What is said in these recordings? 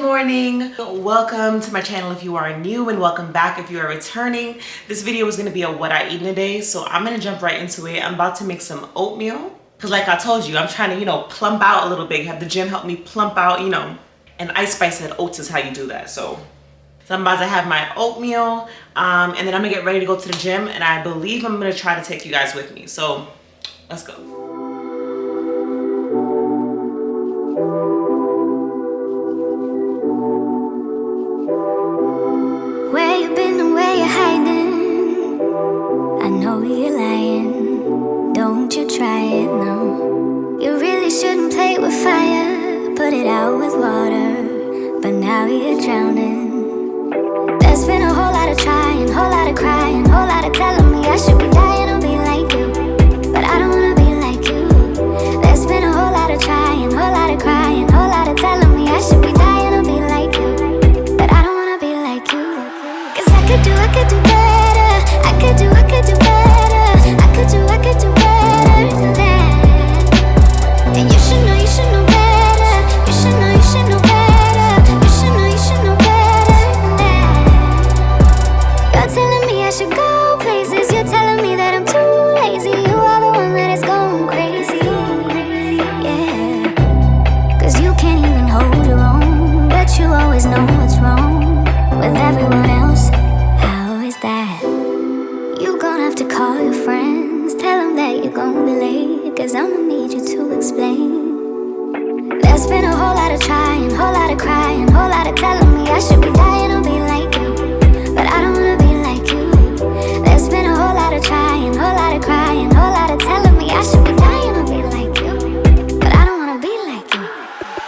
morning. Welcome to my channel if you are new, and welcome back if you are returning. This video is going to be a what I eat in a day, so I'm going to jump right into it. I'm about to make some oatmeal because like I told you, I'm trying to, plump out a little bit. Have the gym help me plump out, and Ice Spice said oats is how you do that. So I'm about to have my oatmeal, and then I'm going to get ready to go to the gym, and I believe I'm going to try to take you guys with me. So let's go. Where you been and where you hiding? I know you're lying. Don't you try it, no. You really shouldn't play with fire. Put it out with water, but now you're drowning. There's been a whole lot of trying, whole lot of crying, whole lot of telling me I should be dying to be like you, but I don't wanna be like you. There's been a whole lot of trying, whole lot of crying, whole lot of telling me I should be dying to be like you, but I don't wanna be like you. I could do better. I could do better. I could do better than that. And you should know better. You should know better. You should know better than that. You're telling me I should go places. You're telling me that I'm too lazy. You are the one that is going crazy. Yeah. 'Cause you can't even hold your own, but you always know what's wrong with everyone else. You gonna have to call your friends, tell them that you're gonna be late, 'cause I'ma need you to explain. There's been a whole lot of trying, whole lot of crying, whole lot of telling me I should be dying to be like you, but I don't wanna be like you. There's been a whole lot of trying, whole lot of crying, whole lot of telling me I should be dying to be like you, but I don't wanna be like you.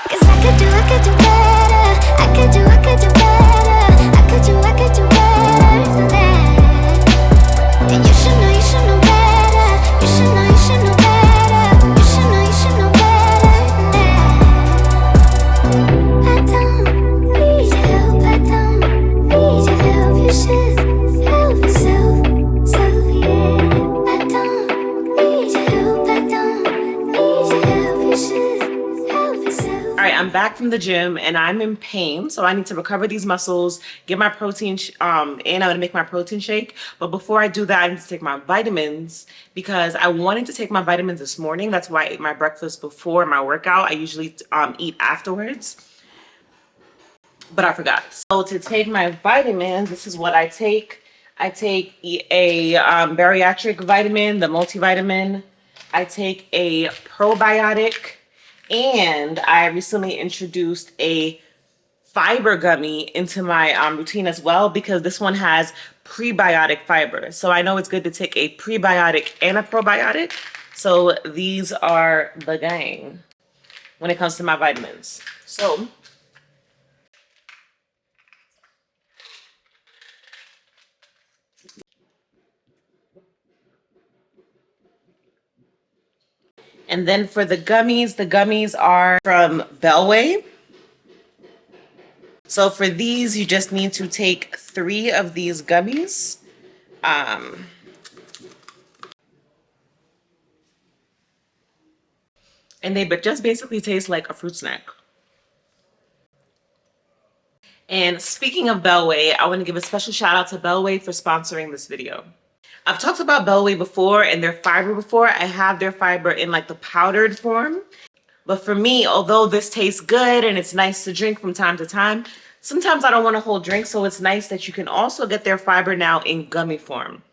'Cause I could do better. I could do better. I could do better than that. And you should know better. You should know better. You should know better than that. I don't need your help. I don't need your help. You should help yourself. So yeah. I don't need your help. I don't need your help. You should help yourself. All right, I'm back from the gym and I'm in pain, so I need to recover these muscles, get my protein I'm gonna make my protein shake. But before I do that, I need to take my vitamins because I wanted to take my vitamins this morning. That's why I ate my breakfast before my workout. I usually eat afterwards, but I forgot. So to take my vitamins, this is what I take. I take a bariatric vitamin, the multivitamin. I take a probiotic, and I recently introduced a fiber gummy into my routine as well, because this one has prebiotic fiber. So I know it's good to take a prebiotic and a probiotic. So these are the gang when it comes to my vitamins. So and then for the gummies are from Bellway. So for these, you just need to take 3 of these gummies. And they just basically taste like a fruit snack. And speaking of Bellway, I want to give a special shout out to Bellway for sponsoring this video. I've talked about Bellway before and their fiber before. I have their fiber in like the powdered form. But for me, although this tastes good and it's nice to drink from time to time, sometimes I don't want a whole drink, so it's nice that you can also get their fiber now in gummy form.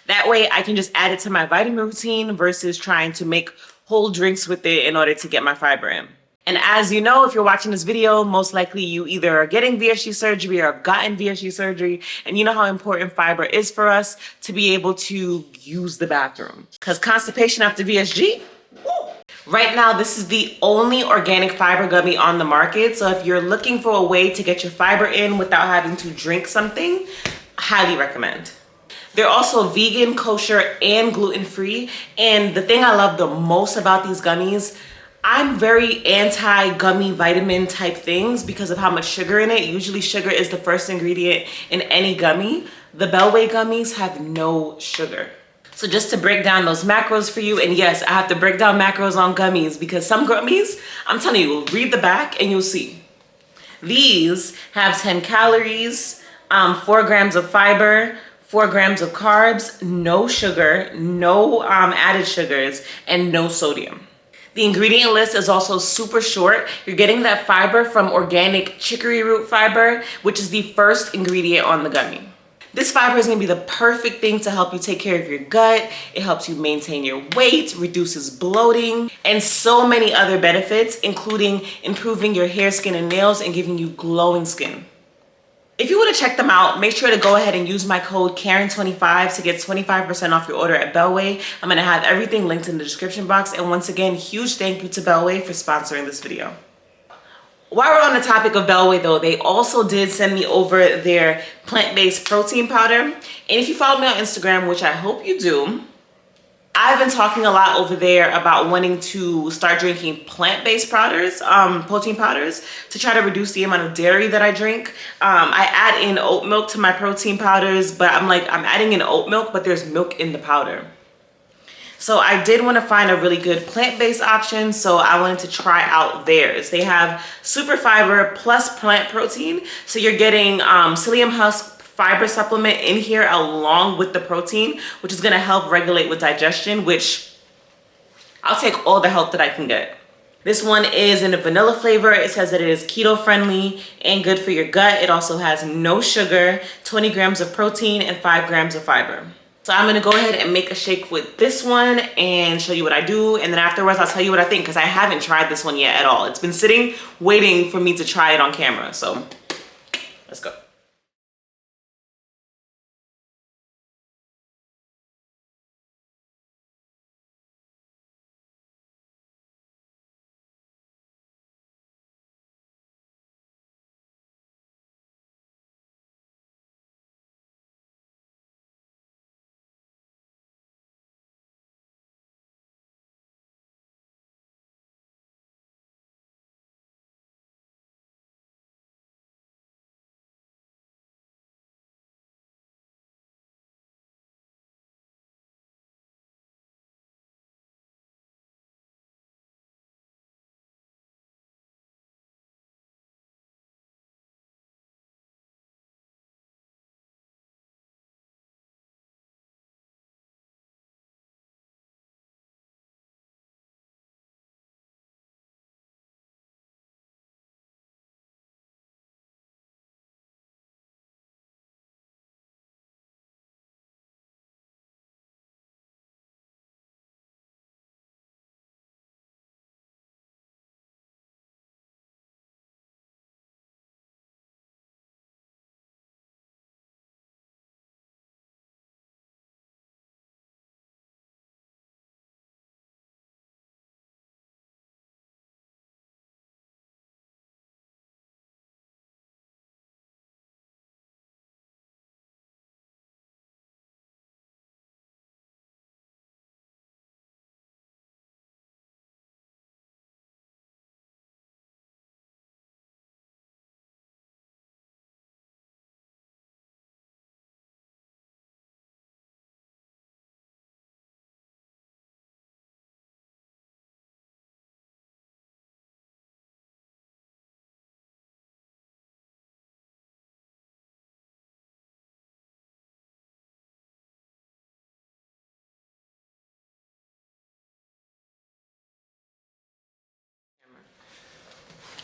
That way I can just add it to my vitamin routine versus trying to make whole drinks with it in order to get my fiber in. And as you know, if you're watching this video, most likely you either are getting VSG surgery or have gotten VSG surgery, and you know how important fiber is for us to be able to use the bathroom. Because constipation after VSG, woo. Right now, this is the only organic fiber gummy on the market. So if you're looking for a way to get your fiber in without having to drink something, highly recommend. They're also vegan, kosher, and gluten-free. And the thing I love the most about these gummies, I'm very anti-gummy vitamin type things because of how much sugar in it. Usually sugar is the first ingredient in any gummy. The Bellway gummies have no sugar. So just to break down those macros for you, and yes, I have to break down macros on gummies because some gummies, I'm telling you, read the back and you'll see. These have 10 calories, 4 grams of fiber, 4 grams of carbs, no sugar, no added sugars, and no sodium. The ingredient list is also super short. You're getting that fiber from organic chicory root fiber, which is the first ingredient on the gummy. This fiber is gonna be the perfect thing to help you take care of your gut. It helps you maintain your weight, reduces bloating, and so many other benefits, including improving your hair, skin, and nails, and giving you glowing skin. If you want to check them out, make sure to go ahead and use my code Karen25 to get 25% off your order at Bellway. I'm gonna have everything linked in the description box. And once again, huge thank you to Bellway for sponsoring this video. While we're on the topic of Bellway though, they also did send me over their plant-based protein powder. And if you follow me on Instagram, which I hope you do, I've been talking a lot over there about wanting to start drinking plant-based powders, protein powders, to try to reduce the amount of dairy that I drink. I add in oat milk to my protein powders, but I'm adding in oat milk, but there's milk in the powder. So I did want to find a really good plant-based option, so I wanted to try out theirs. They have super fiber plus plant protein, so you're getting psyllium husk fiber supplement in here along with the protein, which is going to help regulate with digestion, which I'll take all the help that I can get. This one is in a vanilla flavor. It says that it is keto friendly and good for your gut. It also has no sugar, 20 grams of protein, and 5 grams of fiber. So I'm gonna go ahead and make a shake with this one and show you what I do. And then afterwards, I'll tell you what I think, because I haven't tried this one yet at all. It's been sitting, waiting for me to try it on camera. So let's go.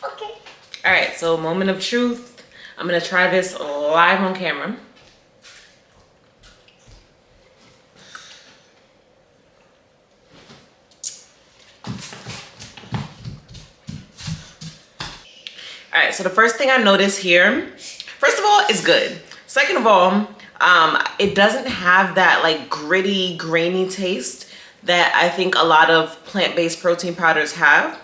Okay. All right, so moment of truth. I'm gonna try this live on camera. All right, so the first thing I notice here, first of all, it's good. Second of all, it doesn't have that like gritty, grainy taste that I think a lot of plant-based protein powders have.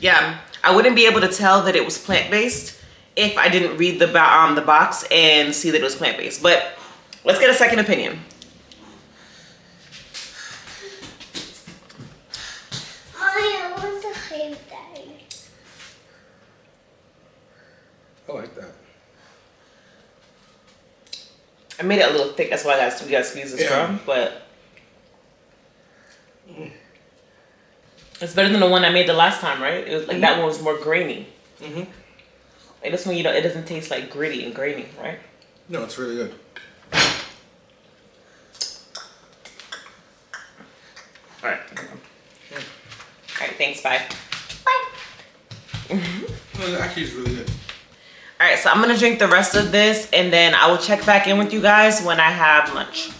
Yeah, I wouldn't be able to tell that it was plant-based if I didn't read the box and see that it was plant-based. But let's get a second opinion. I want to hate that. I like that. I made it a little thick, that's why we gotta squeeze the straw, but It's better than the one I made the last time, right? It was like that one was more grainy. Mm-hmm. Like this one, it doesn't taste like gritty and grainy, right? No, it's really good. All right. All right. Thanks. Bye. No, it actually is really good. All right. So I'm gonna drink the rest of this, and then I will check back in with you guys when I have lunch.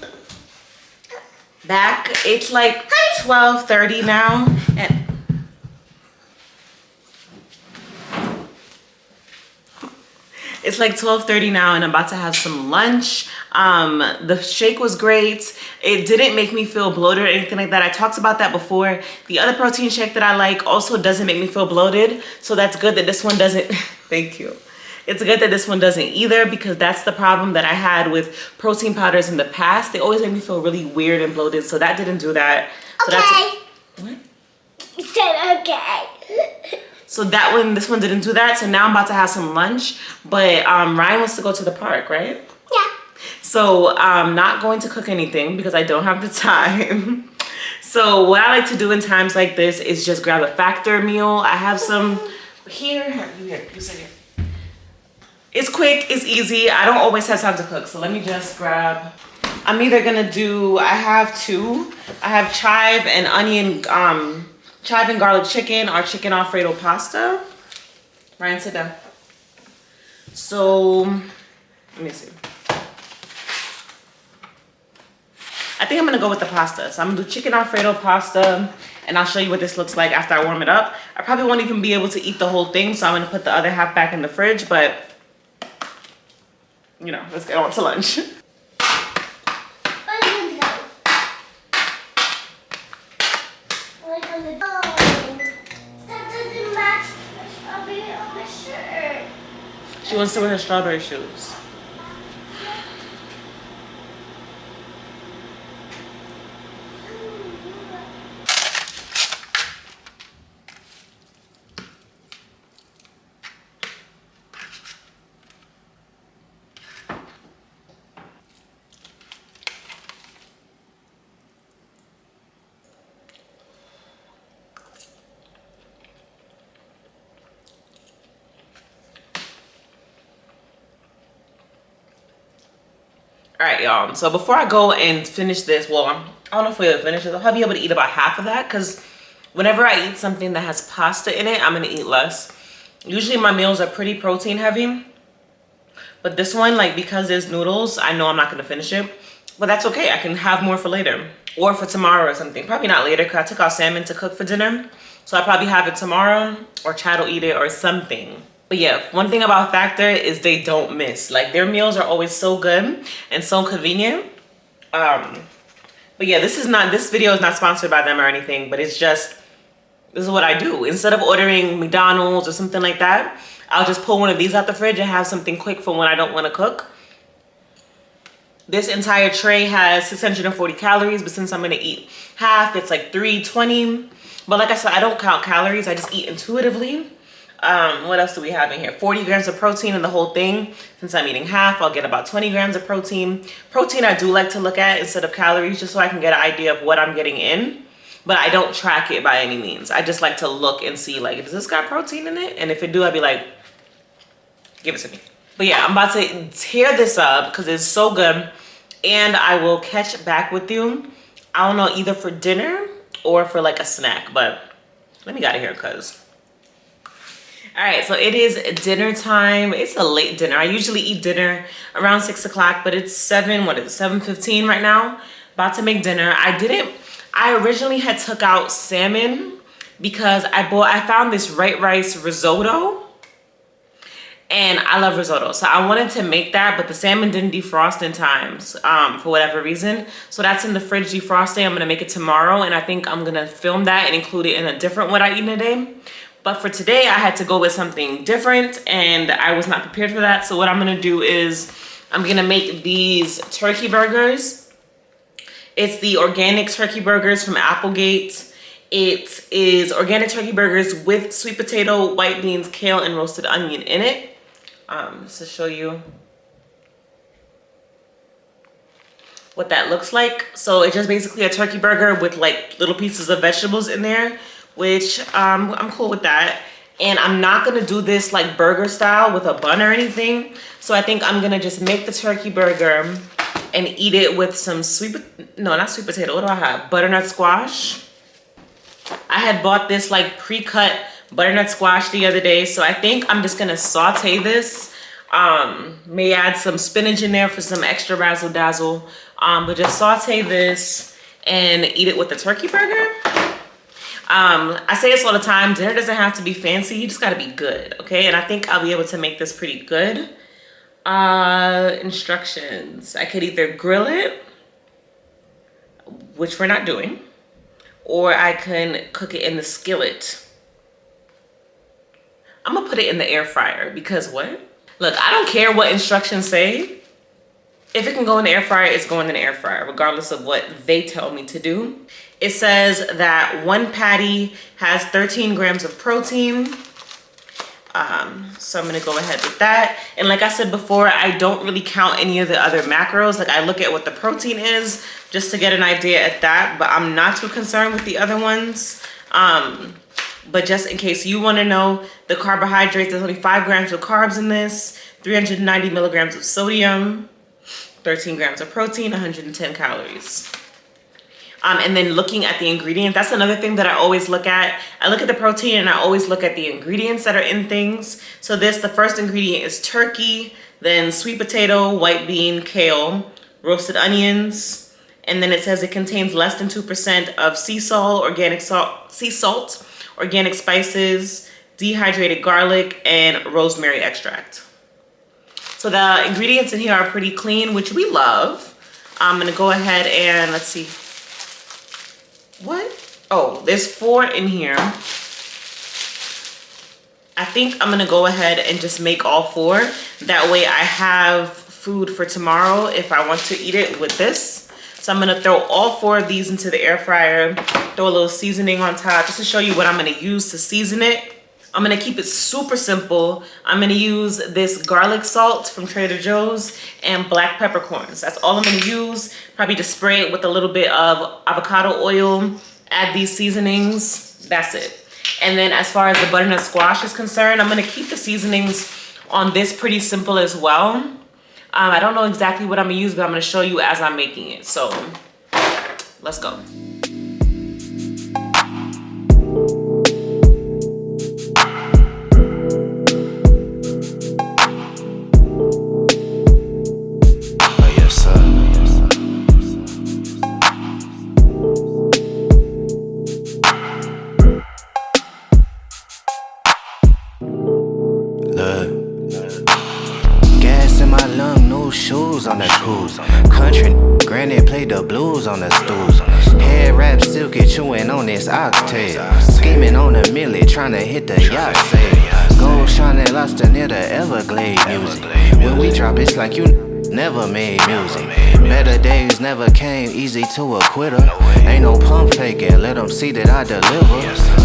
Back. It's like 12:30 now, and it's like 12:30 now, and I'm about to have some lunch. The shake was great. It didn't make me feel bloated or anything like that. I talked about that before. The other protein shake that I like also doesn't make me feel bloated. So that's good that this one doesn't. Thank you. It's good that this one doesn't either, because that's the problem that I had with protein powders in the past. They always make me feel really weird and bloated. So that didn't do that. So Okay. What? You said okay. So this one didn't do that. So now I'm about to have some lunch. But Ryan wants to go to the park, right? Yeah. So I'm not going to cook anything because I don't have the time. So what I like to do in times like this is just grab a Factor meal. I have some here. You sit here. It's quick, it's easy. I don't always have time to cook. So let me just grab, I'm either gonna do, I have two. I have chive and onion, chive and garlic chicken or chicken Alfredo pasta. Ryan, sit down. So, let me see. I think I'm gonna go with the pasta. So I'm gonna do chicken Alfredo pasta, and I'll show you what this looks like after I warm it up. I probably won't even be able to eat the whole thing, so I'm gonna put the other half back in the fridge, but you know, let's get on to lunch. She wants to wear her strawberry shoes. All right, y'all. So before I go and finish this, well, I don't know if we'll finish it. I'll probably be able to eat about half of that because whenever I eat something that has pasta in it, I'm gonna eat less. Usually my meals are pretty protein heavy, but this one, like, because there's noodles, I know I'm not gonna finish it, but that's okay. I can have more for later or for tomorrow or something. Probably not later because I took out salmon to cook for dinner. So I'll probably have it tomorrow, or Chad will eat it or something. But yeah, one thing about Factor is they don't miss. Like, their meals are always so good and so convenient. But yeah, this video is not sponsored by them or anything, but it's just, this is what I do. Instead of ordering McDonald's or something like that, I'll just pull one of these out the fridge and have something quick for when I don't want to cook. This entire tray has 640 calories, but since I'm gonna eat half, it's like 320. But like I said, I don't count calories, I just eat intuitively. What else do we have in here? 40 grams of protein in the whole thing. Since I'm eating half, I'll get about 20 grams of protein. Protein I do like to look at instead of calories, just so I can get an idea of what I'm getting in. But I don't track it by any means. I just like to look and see, like, does this got protein in it? And if it do, I'd be like, give it to me. But yeah, I'm about to tear this up because it's so good. And I will catch back with you, I don't know, either for dinner or for like a snack. But let me get out of here because... All right, so it is dinner time. It's a late dinner. I usually eat dinner around 6 o'clock, but it's 7:15 right now. About to make dinner. I originally had took out salmon because I found this white rice risotto, and I love risotto. So I wanted to make that, but the salmon didn't defrost in time for whatever reason. So that's in the fridge defrosting. I'm gonna make it tomorrow, and I think I'm gonna film that and include it in a different what I eat in a day. But for today, I had to go with something different, and I was not prepared for that. So what I'm gonna do is I'm gonna make these turkey burgers. It's the organic turkey burgers from Applegate. It is organic turkey burgers with sweet potato, white beans, kale, and roasted onion in it. Just to show you what that looks like. So it's just basically a turkey burger with like little pieces of vegetables in there which I'm cool with that. And I'm not gonna do this like burger style with a bun or anything. So I think I'm gonna just make the turkey burger and eat it with some not sweet potato, what do I have? Butternut squash. I had bought this like pre-cut butternut squash the other day. So I think I'm just gonna saute this. May add some spinach in there for some extra razzle dazzle. But just saute this and eat it with the turkey burger. I say this all the time, dinner doesn't have to be fancy, you just gotta be good, okay? And I think I'll be able to make this pretty good. Instructions. I could either grill it, which we're not doing, or I can cook it in the skillet. I'm gonna put it in the air fryer because what? Look, I don't care what instructions say. If it can go in the air fryer, it's going in the air fryer, regardless of what they tell me to do. It says that one patty has 13 grams of protein. So I'm gonna go ahead with that. And like I said before, I don't really count any of the other macros. Like I look at what the protein is just to get an idea at that, but I'm not too concerned with the other ones. But just in case you wanna know, the carbohydrates, there's only 5 grams of carbs in this, 390 milligrams of sodium, 13 grams of protein, 110 calories. And then looking at the ingredients, that's another thing that I always look at. I look at the protein and I always look at the ingredients that are in things. So the first ingredient is turkey, then sweet potato, white bean, kale, roasted onions. And then it says it contains less than 2% of sea salt, organic spices, dehydrated garlic, and rosemary extract. So the ingredients in here are pretty clean, which we love. I'm gonna go ahead and let's see. What? Oh, there's 4 in here. I think I'm gonna go ahead and just make all 4. That way I have food for tomorrow if I want to eat it with this. So I'm gonna throw all 4 of these into the air fryer, throw a little seasoning on top just to show you what I'm gonna use to season it. I'm gonna keep it super simple. I'm gonna use this garlic salt from Trader Joe's and black peppercorns. That's all I'm gonna use. Probably just spray it with a little bit of avocado oil, add these seasonings, that's it. And then as far as the butternut squash is concerned, I'm gonna keep the seasonings on this pretty simple as well. I don't know exactly what I'm gonna use, but I'm gonna show you as I'm making it. So let's go. On the cruise, country granny played the blues on the stools. Head wrap silky chewing on this oxtail. Scheming on a millie trying to hit the yacht sail. Gold shining lobster near the Everglade music. When we drop it's like you never made music. Better days never came easy to a quitter. Ain't no pump faking, let them see that I deliver.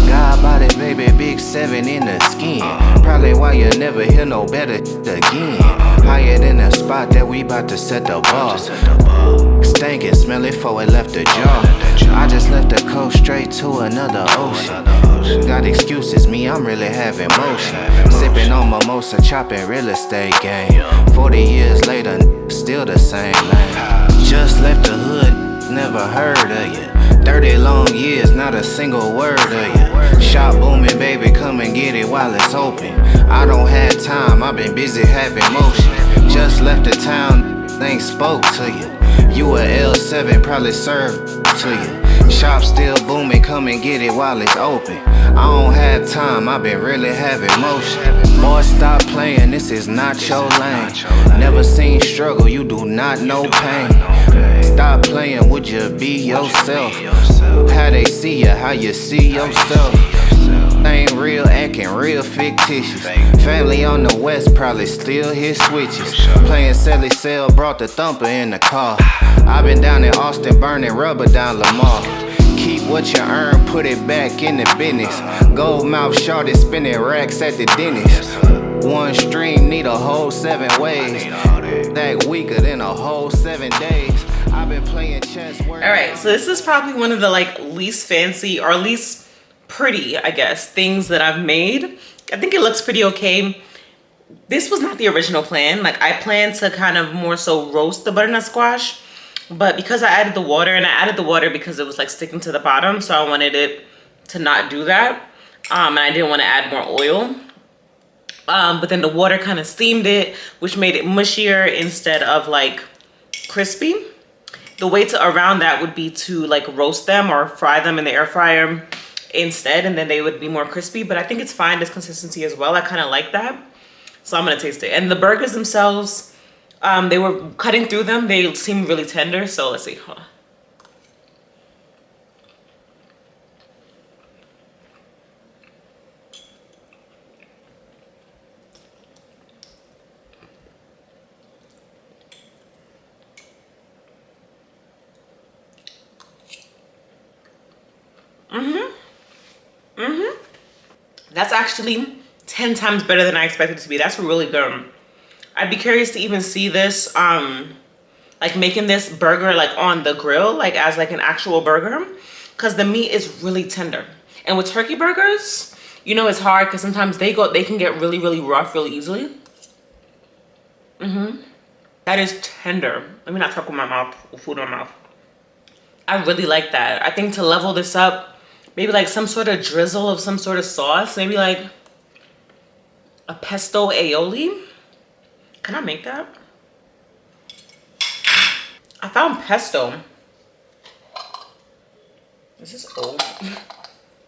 God body baby, big 7 in the skin. Probably why you never hear no better again. Higher than the spot that we bout to set the bar. Stankin', smell it before it left the jar. I just left the coast straight to another ocean. Got excuses, me, I'm really having motion. Sipping on mimosa, chopping real estate game. 40 years later, still the same lane. Just left the hood, never heard of you. 30 long years, not a single word of you. Shop booming, baby, come and get it while it's open. I don't have time, I've been busy having motion. Just left the town, ain't spoke to you. You a L7, probably served to you. Shop still booming, come and get it while it's open. I don't have time, I've been really having motion. Boy, stop playing, this is not your lane. Never seen struggle, you do not know pain. Stop playing, would you be yourself? How they see you, how you see yourself. Ain't real, acting real fictitious. Family on the west probably still hit switches. Playing Sally Cell, brought the thumper in the car. I been down in Austin burning rubber down Lamar. Keep what you earn, put it back in the business. Gold mouth shorty spinning racks at the dentist. One stream need a whole 7 ways. That weaker than a whole 7 days. I've been playing chess. All right, so this is probably one of the like least fancy or least pretty, I guess, things that I've made. I think it looks pretty okay. This was not the original plan. Like, I planned to kind of more so roast the butternut squash, but because I added the water, and I added the water because it was like sticking to the bottom, so I wanted it to not do that. And I didn't want to add more oil. But then the water kind of steamed it, which made it mushier instead of like crispy. The way to around that would be to like roast them or fry them in the air fryer instead, and then they would be more crispy. But I think it's fine, this consistency as well. I kind of like that. So I'm gonna taste it. And the burgers themselves, they were cutting through them. They seem really tender. So let's see. Hold on. That's actually 10 times better than I expected it to be. That's really good. I'd be curious to even see this, like making this burger like on the grill, like as like an actual burger, because the meat is really tender. And with turkey burgers, you know, it's hard because sometimes they can get really, really rough really easily. That is tender. Let me not talk with my mouth, with food in my mouth. I really like that. I think to level this up, maybe like some sort of drizzle of some sort of sauce, maybe like a pesto aioli. Can I make that? I found pesto. This is old.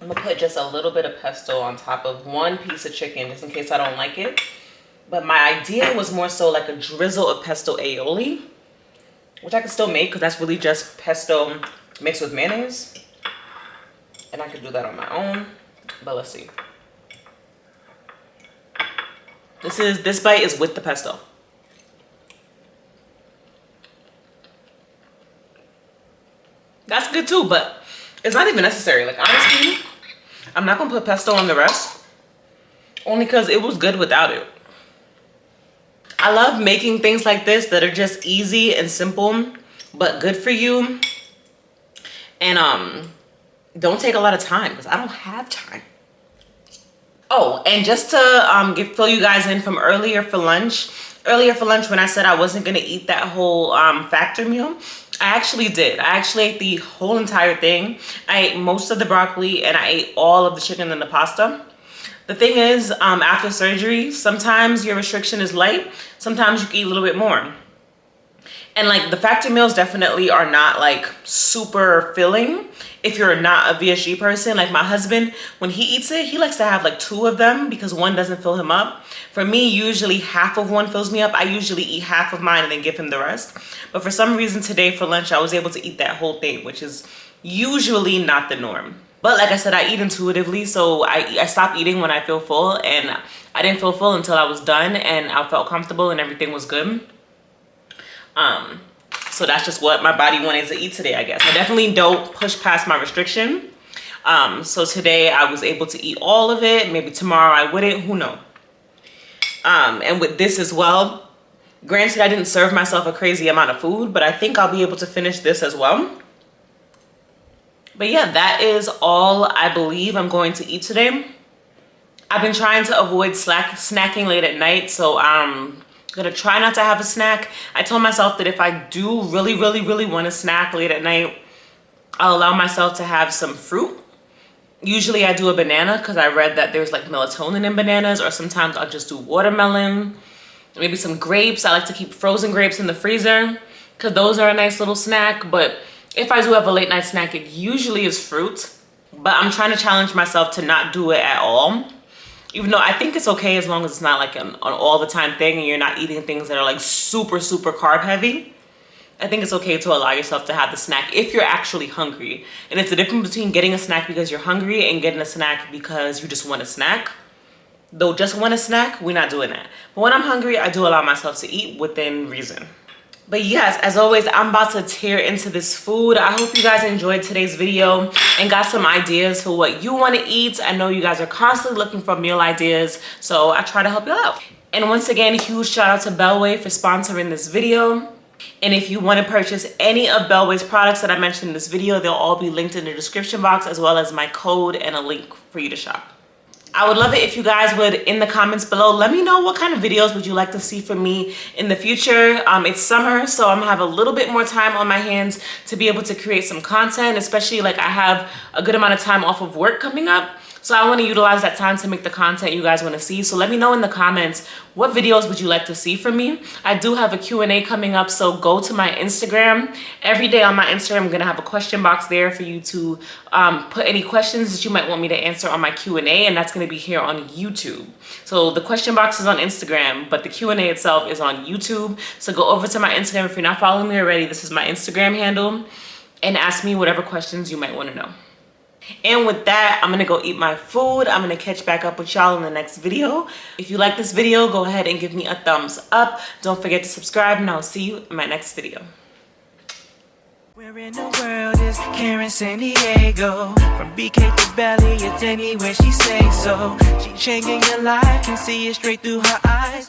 I'm gonna put just a little bit of pesto on top of one piece of chicken just in case I don't like it. But my idea was more so like a drizzle of pesto aioli, which I can still make because that's really just pesto mixed with mayonnaise. And I could do that on my own, but let's see. This bite is with the pesto. That's good too, but it's not even necessary. Like, honestly, I'm not gonna put pesto on the rest, only because it was good without it. I love making things like this that are just easy and simple, but good for you. And don't take a lot of time because I don't have time. Oh, and just to fill you guys in from earlier for lunch when I said I wasn't gonna eat that whole factor meal, I actually did. I actually ate the whole entire thing. I ate most of the broccoli and I ate all of the chicken and the pasta. The thing is, after surgery, sometimes your restriction is light, sometimes you can eat a little bit more. And like the factor meals definitely are not like super filling if you're not a VSG person. Like my husband, when he eats it, he likes to have like 2 of them because one doesn't fill him up. For me, usually half of one fills me up. I usually eat half of mine and then give him the rest. But for some reason today for lunch, I was able to eat that whole thing, which is usually not the norm. But like I said, I eat intuitively, so I stop eating when I feel full, and I didn't feel full until I was done and I felt comfortable and everything was good. So that's just what my body wanted to eat today, I guess. I definitely don't push past my restriction. So today I was able to eat all of it. Maybe tomorrow I wouldn't, who knows? And with this as well, granted I didn't serve myself a crazy amount of food, but I think I'll be able to finish this as well. But yeah, that is all I believe I'm going to eat today. I've been trying to avoid snacking late at night, so I'm gonna try not to have a snack. I told myself that if I do really want to snack late at night, I'll allow myself to have some fruit. Usually I do a banana because I read that there's like melatonin in bananas, or sometimes I'll just do watermelon, maybe some grapes. I like to keep frozen grapes in the freezer because those are a nice little snack. But if I do have a late night snack, it usually is fruit. But I'm trying to challenge myself to not do it at all. Even though I think it's okay as long as it's not like an all the time thing and you're not eating things that are like super carb heavy. I think it's okay to allow yourself to have the snack if you're actually hungry. And it's the difference between getting a snack because you're hungry and getting a snack because you just want a snack. Though just want a snack, we're not doing that. But when I'm hungry, I do allow myself to eat within reason. But yes, as always, I'm about to tear into this food. I hope you guys enjoyed today's video and got some ideas for what you want to eat. I know you guys are constantly looking for meal ideas, so I try to help you out. And once again, huge shout out to Bellway for sponsoring this video. And if you want to purchase any of Bellway's products that I mentioned in this video, they'll all be linked in the description box, as well as my code and a link for you to shop. I would love it if you guys would, in the comments below, let me know what kind of videos would you like to see from me in the future. It's summer, so I'm gonna have a little bit more time on my hands to be able to create some content, especially like I have a good amount of time off of work coming up. So I want to utilize that time to make the content you guys want to see. So let me know in the comments, what videos would you like to see from me? I do have a Q&A coming up, so go to my Instagram. Every day on my Instagram, I'm going to have a question box there for you to put any questions that you might want me to answer on my Q&A, and that's going to be here on YouTube. So the question box is on Instagram, but the Q&A itself is on YouTube. So go over to my Instagram. If you're not following me already, this is my Instagram handle, and ask me whatever questions you might want to know. And with that, I'm gonna go eat my food. I'm gonna catch back up with y'all in the next video. If you like this video, go ahead and give me a thumbs up. Don't forget to subscribe, and I'll see you in my next video. Where in the world is Karen San Diego? From BK to Belly, it's anywhere she say so. She changing your life, can see it straight through her eyes.